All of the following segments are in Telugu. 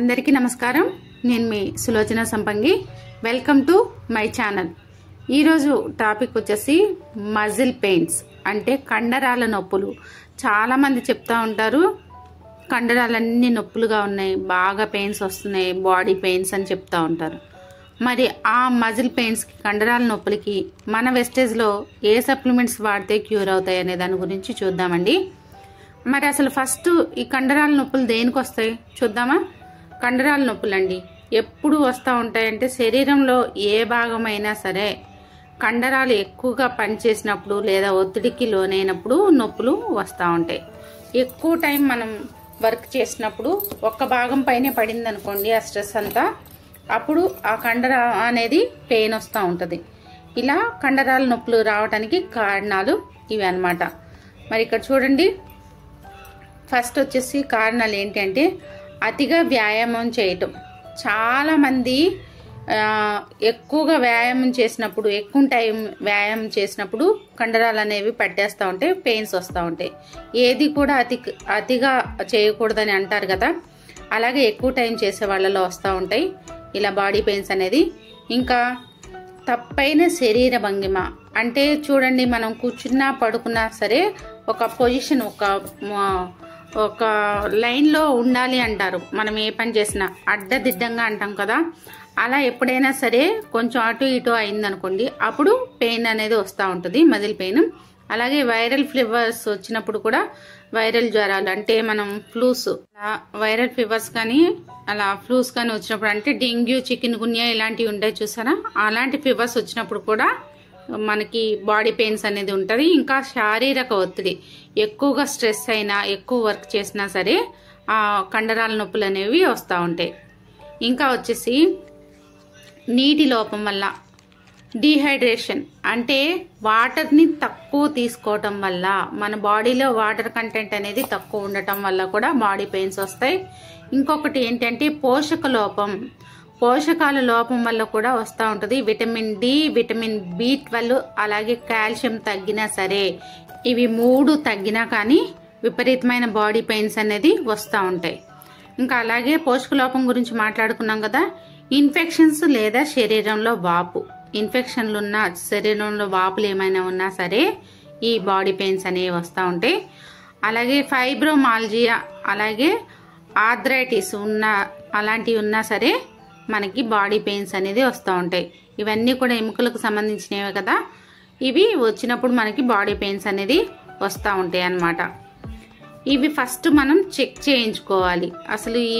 అందరికీ నమస్కారం. నేను మీ సులోచన సంపంగి. Welcome to my channel. ఈరోజు టాపిక్ వచ్చేసి మజిల్ పెయిన్స్ అంటే కండరాల నొప్పులు. చాలా మంది చెప్తా ఉంటారు కండరాలన్నీ నొప్పులుగా ఉన్నాయి, బాగా పెయిన్స్ వస్తున్నాయి, బాడీ పెయిన్స్ అని చెప్తా ఉంటారు. మరి ఆ మజిల్ పెయిన్స్కి, కండరాల నొప్పులకి మన వెస్టేజ్లో ఏ సప్లిమెంట్స్ వాడితే క్యూర్ అవుతాయి అనే దాని గురించి చూద్దామండి. మరి అసలు ఫస్ట్ ఈ కండరాల నొప్పులు దేనికి వస్తాయి చూద్దామా. కండరాల నొప్పులు అండి ఎప్పుడు వస్తూ ఉంటాయంటే శరీరంలో ఏ భాగమైనా సరే కండరాలు ఎక్కువగా పనిచేసినప్పుడు లేదా ఒత్తిడికి లోనైనప్పుడు నొప్పులు వస్తూ ఉంటాయి. ఎక్కువ టైం మనం వర్క్ చేసినప్పుడు ఒక్క భాగం పైనే పడింది అనుకోండి ఆ స్ట్రెస్ అంతా, అప్పుడు ఆ కండర అనేది పెయిన్ వస్తూ ఉంటుంది. ఇలా కండరాల నొప్పులు రావడానికి కారణాలు ఇవి అన్నమాట. మరి ఇక్కడ చూడండి, ఫస్ట్ వచ్చేసి కారణాలు ఏంటి అంటే అతిగా వ్యాయామం చేయటం. చాలామంది ఎక్కువగా వ్యాయామం చేసినప్పుడు, ఎక్కువ టైం వ్యాయామం చేసినప్పుడు కండరాలు అనేవి పట్టేస్తూ ఉంటాయి, పెయిన్స్ వస్తూ ఉంటాయి. ఏది కూడా అతిగా చేయకూడదని అంటారు కదా, అలాగే ఎక్కువ టైం చేసే వాళ్ళలో వస్తూ ఉంటాయి ఇలా బాడీ పెయిన్స్ అనేది. ఇంకా తప్పైన శరీర భంగిమ అంటే చూడండి, మనం కూర్చున్నా పడుకున్నా సరే ఒక పొజిషన్, ఒక లైన్లో ఉండాలి అంటారు. మనం ఏ పని చేసినా అడ్డదిడ్డంగా అంటాం కదా, అలా ఎప్పుడైనా సరే కొంచెం అటు ఇటు అయిందనుకోండి అప్పుడు పెయిన్ అనేది వస్తూ ఉంటుంది, మజిల్ పెయిన్. అలాగే వైరల్ ఫీవర్స్ వచ్చినప్పుడు కూడా, వైరల్ జ్వరాలు అంటే మనం ఫ్లూస్, వైరల్ ఫీవర్స్ కానీ అలా ఫ్లూస్ కానీ వచ్చినప్పుడు, అంటే డెంగ్యూ, చికెన్ గున్యా ఇలాంటివి ఉంటాయి చూసారా, అలాంటి ఫీవర్స్ వచ్చినప్పుడు కూడా మనకి బాడీ పెయిన్స్ అనేది ఉంటుంది. ఇంకా శారీరక ఒత్తిడి, ఎక్కువగా స్ట్రెస్ అయినా, ఎక్కువ వర్క్ చేసినా సరే ఆ కండరాల నొప్పులు అనేవి వస్తూ ఉంటాయి. ఇంకా వచ్చేసి నీటి లోపం వల్ల, డీహైడ్రేషన్ అంటే వాటర్ని తక్కువ తీసుకోవటం వల్ల, మన బాడీలో వాటర్ కంటెంట్ అనేది తక్కువ ఉండటం వల్ల కూడా బాడీ పెయిన్స్ వస్తాయి. ఇంకొకటి ఏంటంటే పోషక లోపం, పోషకాల లోపం వల్ల కూడా వస్తూ ఉంటుంది. విటమిన్ డి, విటమిన్ B12, అలాగే కాల్షియం తగ్గినా సరే, ఇవి 3 తగ్గినా కానీ విపరీతమైన బాడీ పెయిన్స్ అనేది వస్తూ ఉంటాయి. ఇంకా అలాగే పోషక లోపం గురించి మాట్లాడుకున్నాం కదా, ఇన్ఫెక్షన్స్ లేదా శరీరంలో వాపు, ఇన్ఫెక్షన్లు ఉన్న శరీరంలో వాపులు ఏమైనా ఉన్నా సరే ఈ బాడీ పెయిన్స్ అనేవి వస్తూ ఉంటాయి. అలాగే ఫైబ్రోమాల్జియా, అలాగే ఆర్థరైటిస్ అలాంటివి ఉన్నా సరే మనకి బాడీ పెయిన్స్ అనేది వస్తూ ఉంటాయి. ఇవన్నీ కూడా ఎముకలకు సంబంధించినవే కదా, ఇవి వచ్చినప్పుడు మనకి బాడీ పెయిన్స్ అనేది వస్తూ ఉంటాయి అన్నమాట. ఇవి ఫస్ట్ మనం చెక్ చేయించుకోవాలి. అసలు ఈ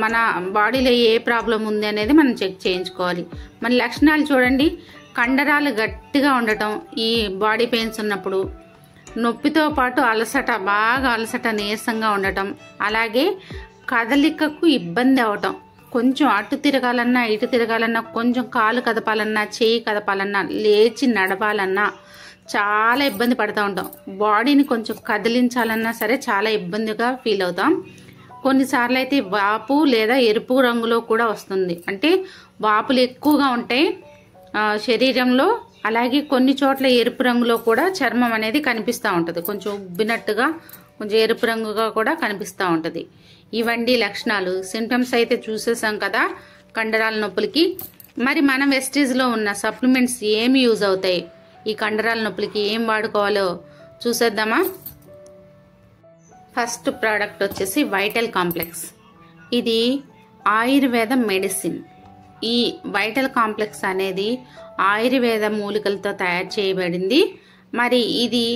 మన బాడీలో ఏ ప్రాబ్లం ఉంది అనేది మనం చెక్ చేయించుకోవాలి. మన లక్షణాలు చూడండి, కండరాలు గట్టిగా ఉండటం, ఈ బాడీ పెయిన్స్ ఉన్నప్పుడు నొప్పితో పాటు అలసట, బాగా అలసట, నీరసంగా ఉండటం, అలాగే కదలికకు ఇబ్బంది అవటం, కొంచెం అటు తిరగాలన్నా ఇటు తిరగాలన్నా, కొంచెం కాలు కదపాలన్నా, చేయి కదపాలన్నా, లేచి నడపాలన్నా చాలా ఇబ్బంది పడుతూ ఉంటాం. బాడీని కొంచెం కదిలించాలన్నా సరే చాలా ఇబ్బందిగా ఫీల్ అవుతాం. కొన్నిసార్లు అయితే వాపు లేదా ఎరుపు రంగులో కూడా వస్తుంది, అంటే వాపులు ఎక్కువగా ఉంటాయి శరీరంలో. అలాగే కొన్ని చోట్ల ఎరుపు రంగులో కూడా చర్మం అనేది కనిపిస్తూ ఉంటుంది, కొంచెం ఉబ్బినట్టుగా, కొంచెం ఎరుపు రంగుగా కూడా కనిపిస్తూ ఉంటుంది. ఇవండి లక్షణాలు, సింటమ్స్ అయితే చూసేసాం కదా కండరాల నొప్పులకి. మరి మన వెస్టేజ్లో ఉన్న సప్లిమెంట్స్ ఏమి యూజ్ అవుతాయి, ఈ కండరాల నొప్పులకి ఏం వాడుకోవాలో చూసేద్దామా. ఫస్ట్ ప్రోడక్ట్ వచ్చేసి వైటల్ కాంప్లెక్స్. ఇది ఆయుర్వేద మెడిసిన్. ఈ వైటల్ కాంప్లెక్స్ అనేది ఆయుర్వేద మూలికలతో తయారు చేయబడింది. మరి ఇది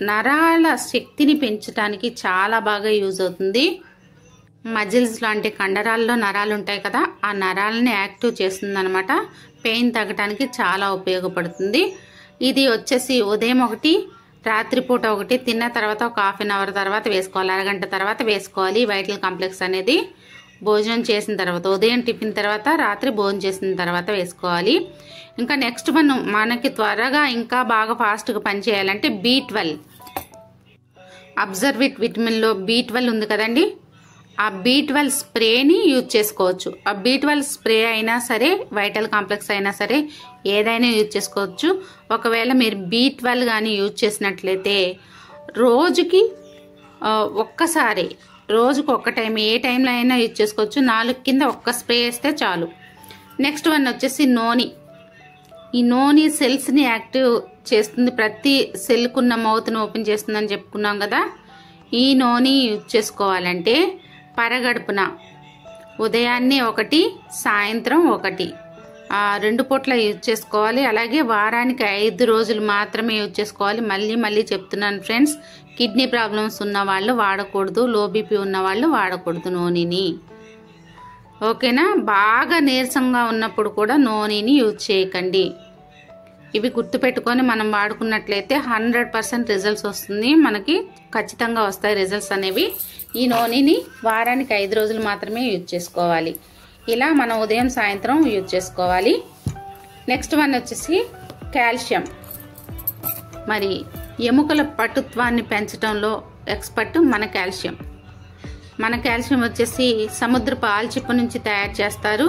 నరాల శక్తిని పెంచడానికి చాలా బాగా యూజ్ అవుతుంది. మజిల్స్ లాంటి కండరాల్లో నరాలు ఉంటాయి కదా, ఆ నరాలని యాక్టివ్ చేస్తుంది అనమాట. పెయిన్ తగ్గడానికి చాలా ఉపయోగపడుతుంది. ఇది వచ్చేసి ఉదయం ఒకటి, రాత్రిపూట ఒకటి, తిన్న తర్వాత ఒక ½ గంట తర్వాత వేసుకోవాలి, అరగంట తర్వాత వేసుకోవాలి. వైటల్ కాంప్లెక్స్ అనేది భోజనం చేసిన తర్వాత, ఉదయం టిఫిన్ తర్వాత, రాత్రి భోజనం చేసిన తర్వాత వేసుకోవాలి. ఇంకా నెక్స్ట్ మనకి త్వరగా ఇంకా బాగా ఫాస్ట్గా పనిచేయాలంటే B12, అబ్జర్విట్ విటమిన్లో B12 ఉంది కదండి, ఆ B12 స్ప్రేని యూజ్ చేసుకోవచ్చు. ఆ B12 స్ప్రే అయినా సరే, వైటల్ కాంప్లెక్స్ అయినా సరే, ఏదైనా యూజ్ చేసుకోవచ్చు. ఒకవేళ మీరు B12 కానీ యూజ్ చేసినట్లయితే రోజుకి ఒక్కసారి రోజుకు ఒక్క టైం, ఏ టైంలో అయినా యూజ్ చేసుకోవచ్చు. 4 కింద ఒక్క స్ప్రే వేస్తే చాలు. నెక్స్ట్ వన్ వచ్చేసి నోని. ఈ నోని సెల్స్ని యాక్టివ్ చేస్తుంది, ప్రతి సెల్కున్న మౌత్ని ఓపెన్ చేస్తుందని చెప్పుకున్నాం కదా. ఈ నోని యూజ్ చేసుకోవాలంటే పరగడుపున ఉదయాన్నే 1, సాయంత్రం 1, 2 పూట్ల యూజ్ చేసుకోవాలి. అలాగే వారానికి 5 రోజులు మాత్రమే యూజ్ చేసుకోవాలి. మళ్ళీ చెప్తున్నాను ఫ్రెండ్స్, కిడ్నీ ప్రాబ్లమ్స్ ఉన్న వాళ్ళు వాడకూడదు, లో బీపీ ఉన్న వాళ్ళు వాడకూడదు నూనెని. ఓకేనా? బాగా నీరసంగా ఉన్నప్పుడు కూడా నూనెని యూజ్ చేయకండి. ఇవి గుర్తుపెట్టుకొని మనం వాడుకున్నట్లయితే 100% రిజల్ట్స్ వస్తుంది, మనకి ఖచ్చితంగా వస్తాయి రిజల్ట్స్ అనేవి. ఈ నూనెని వారానికి 5 రోజులు మాత్రమే యూజ్ చేసుకోవాలి. ఇలా మనం ఉదయం సాయంత్రం యూజ్ చేసుకోవాలి. నెక్స్ట్ వన్ వచ్చేసి కాల్షియం. మరి ఎముకల పటుత్వాన్ని పెంచడంలో ఎక్స్పర్ట్ మన కాల్షియం. మన కాల్షియం వచ్చేసి సముద్రపు ఆల్చిప్ప నుంచి తయారు చేస్తారు.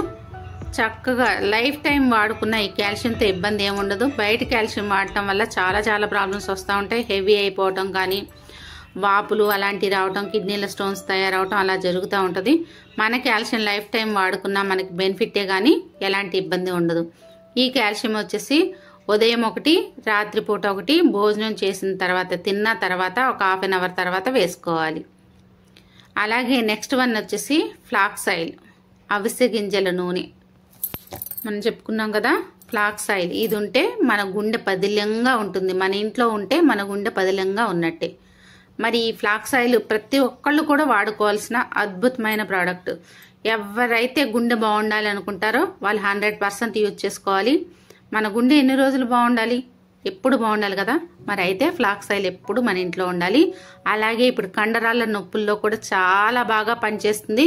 చక్కగా లైఫ్ టైం వాడుకున్న ఈ కాల్షియంతో ఇబ్బంది ఏముండదు. బయట కాల్షియం వాడటం వల్ల చాలా ప్రాబ్లమ్స్ వస్తూ ఉంటాయి. హెవీ అయిపోవటం కానీ, వాపులు అలాంటివి రావటం, కిడ్నీల స్టోన్స్ తయారవటం అలా జరుగుతూ ఉంటుంది. మన కాల్షియం లైఫ్ టైం వాడుకున్నా మనకి బెనిఫిటే కానీ ఎలాంటి ఇబ్బంది ఉండదు. ఈ కాల్షియం వచ్చేసి ఉదయం 1, రాత్రిపూట 1, భోజనం చేసిన తర్వాత, తిన్న తర్వాత ఒక 1/2 అవర్ తర్వాత వేసుకోవాలి. అలాగే నెక్స్ట్ వన్ వచ్చేసి ఫ్లాక్స్ ఆయిల్, అవిసె గింజల నూనె. మనం చెప్పుకున్నాం కదా ఫ్లాక్స్ ఆయిల్. ఇది ఉంటే మన గుండె పదిలంగా ఉంటుంది. మన ఇంట్లో ఉంటే మన గుండె పదిలంగా ఉన్నట్టే. మరి ఈ ఫ్లాక్స్ ఆయిల్ ప్రతి ఒక్కళ్ళు కూడా వాడుకోవాల్సిన అద్భుతమైన ప్రోడక్ట్. ఎవరైతే గుండె బాగుండాలి అనుకుంటారో వాళ్ళు 100% యూజ్ చేసుకోవాలి. మన గుండె ఎన్ని రోజులు బాగుండాలి? ఎప్పుడు బాగుండాలి కదా. మరి అయితే ఫ్లాక్స్ ఆయిల్ ఎప్పుడు మన ఇంట్లో ఉండాలి. అలాగే ఇప్పుడు కండరాల నొప్పుల్లో కూడా చాలా బాగా పనిచేస్తుంది.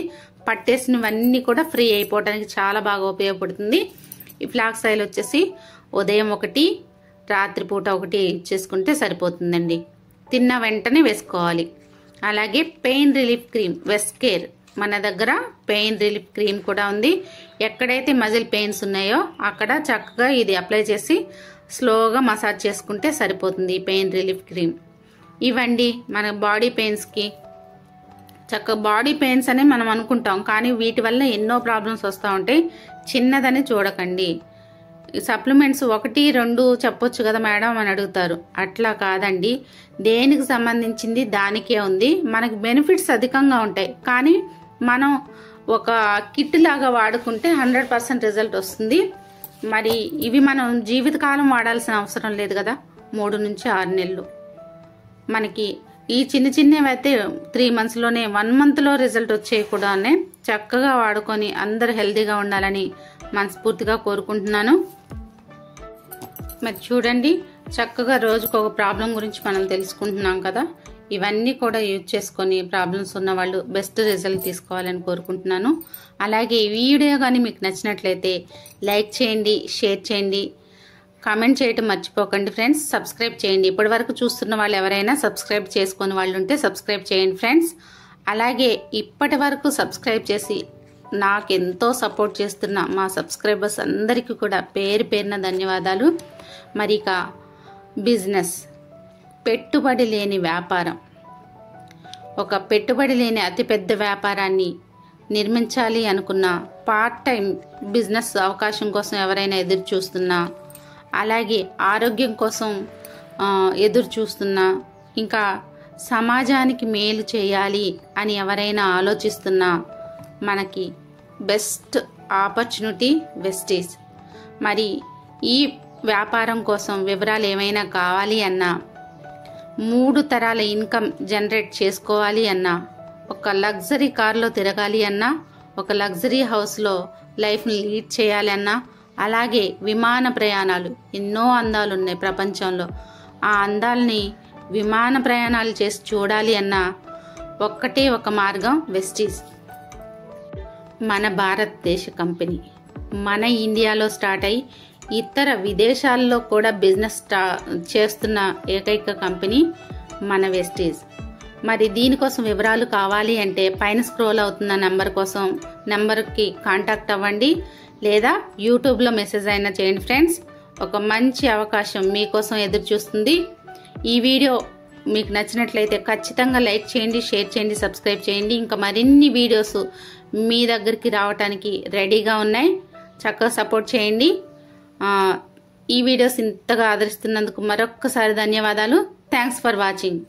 పట్టేసినవన్నీ కూడా ఫ్రీ అయిపోవడానికి చాలా బాగా ఉపయోగపడుతుంది. ఈ ఫ్లాక్స్ ఆయిల్ వచ్చేసి ఉదయం 1, రాత్రిపూట 1 చేసుకుంటే సరిపోతుందండి. తిన్న వెంటనే వేసుకోవాలి. అలాగే పెయిన్ రిలీఫ్ క్రీమ్ వెస్కేర్. మన దగ్గర పెయిన్ రిలీఫ్ క్రీమ్ కూడా ఉంది. ఎక్కడైతే మజిల్ పెయిన్స్ ఉన్నాయో అక్కడ చక్కగా ఇది అప్లై చేసి స్లోగా మసాజ్ చేసుకుంటే సరిపోతుంది ఈ పెయిన్ రిలీఫ్ క్రీమ్. ఇవండి మన బాడీ పెయిన్స్కి. చక్కగా బాడీ పెయిన్స్ అని మనం అనుకుంటాం, కానీ వీటి వల్ల ఎన్నో ప్రాబ్లమ్స్ వస్తూ ఉంటాయి. చిన్నదని చూడకండి. సప్లిమెంట్స్ 1, 2 చెప్పొచ్చు కదా మేడం అని అడుగుతారు. అట్లా కాదండి, దేనికి సంబంధించింది దానికే ఉంది. మనకి బెనిఫిట్స్ అధికంగా ఉంటాయి, కానీ మనం ఒక కిట్ లాగా వాడుకుంటే 100% రిజల్ట్ వస్తుంది. మరి ఇవి మనం జీవితకాలం వాడాల్సిన అవసరం లేదు కదా. 3 నుంచి 6 నెలలు. మనకి ఈ చిన్నవి అయితే 3 మంత్స్లోనే, 1 మంత్లో రిజల్ట్ వచ్చేవి కూడా చక్కగా వాడుకొని అందరూ హెల్తీగా ఉండాలని మనస్ఫూర్తిగా కోరుకుంటున్నాను. మరి చూడండి, చక్కగా రోజుకు ఒక ప్రాబ్లం గురించి మనం తెలుసుకుంటున్నాం కదా. ఇవన్నీ కూడా యూజ్ చేసుకొని ప్రాబ్లమ్స్ ఉన్న వాళ్ళు బెస్ట్ రిజల్ట్ తీసుకోవాలని కోరుకుంటున్నాను. అలాగే ఈ వీడియో కానీ మీకు నచ్చినట్లయితే లైక్ చేయండి, షేర్ చేయండి, కామెంట్ చేయటం మర్చిపోకండి ఫ్రెండ్స్. సబ్స్క్రైబ్ చేయండి. ఇప్పటి వరకు చూస్తున్న వాళ్ళు ఎవరైనా సబ్స్క్రైబ్ చేసుకుని వాళ్ళు ఉంటే సబ్స్క్రైబ్ చేయండి ఫ్రెండ్స్. అలాగే ఇప్పటి వరకు సబ్స్క్రైబ్ చేసి నాకెంతో సపోర్ట్ చేస్తున్న మా సబ్స్క్రైబర్స్ అందరికీ కూడా పేరు పేరున ధన్యవాదాలు. మరి ఇక బిజినెస్, పెట్టుబడి లేని వ్యాపారం, ఒక పెట్టుబడి లేని అతిపెద్ద వ్యాపారాన్ని నిర్మించాలి అనుకున్న పార్ట్ టైం బిజినెస్ అవకాశం కోసం ఎవరైనా ఎదురు చూస్తున్నా, అలాగే ఆరోగ్యం కోసం ఎదురు చూస్తున్నా, ఇంకా సమాజానికి మేలు చేయాలి అని ఎవరైనా ఆలోచిస్తున్నా మనకి బెస్ట్ ఆపర్చునిటీ వెస్టీజ్. మరి ఈ వ్యాపారం కోసం వివరాలు ఏమైనా కావాలి అన్నా, 3 తరాల ఇన్కమ్ జనరేట్ చేసుకోవాలి అన్నా, ఒక లగ్జరీ కార్లో తిరగాలి అన్నా, ఒక లగ్జరీ హౌస్లో లైఫ్ని లీడ్ చేయాలి అన్నా, అలాగే విమాన ప్రయాణాలు, ఎన్నో అందాలు ఉన్నాయి ప్రపంచంలో, ఆ అందాలని విమాన ప్రయాణాలు చేసి చూడాలి అన్నా ఒక్కటే ఒక మార్గం వెస్టీజ్. మన భారతదేశ కంపెనీ, మన ఇండియాలో స్టార్ట్ అయ్యి ఇతర విదేశాల్లో కూడా బిజినెస్ చేస్తున్న ఏకైక కంపెనీ మన వెస్టీజ్. మరి దీనికోసం వివరాలు కావాలి అంటే పైన స్క్రోల్ అవుతున్న నెంబర్కి కాంటాక్ట్ అవ్వండి, లేదా యూట్యూబ్లో మెసేజ్ అయినా చేయండి ఫ్రెండ్స్. ఒక మంచి అవకాశం మీకోసం ఎదురు చూస్తుంది. ఈ వీడియో మీకు నచ్చినట్లయితే ఖచ్చితంగా లైక్ చేయండి, షేర్ చేయండి, సబ్స్క్రైబ్ చేయండి. ఇంకా మరిన్ని వీడియోస్ మీ దగ్గరికి రావడానికి రెడీగా ఉన్నాయి. చక్కగా సపోర్ట్ చేయండి. ఈ వీడియోస్ ఇంతగా ఆదరిస్తున్నందుకు మరొక్కసారి ధన్యవాదాలు. Thanks for watching.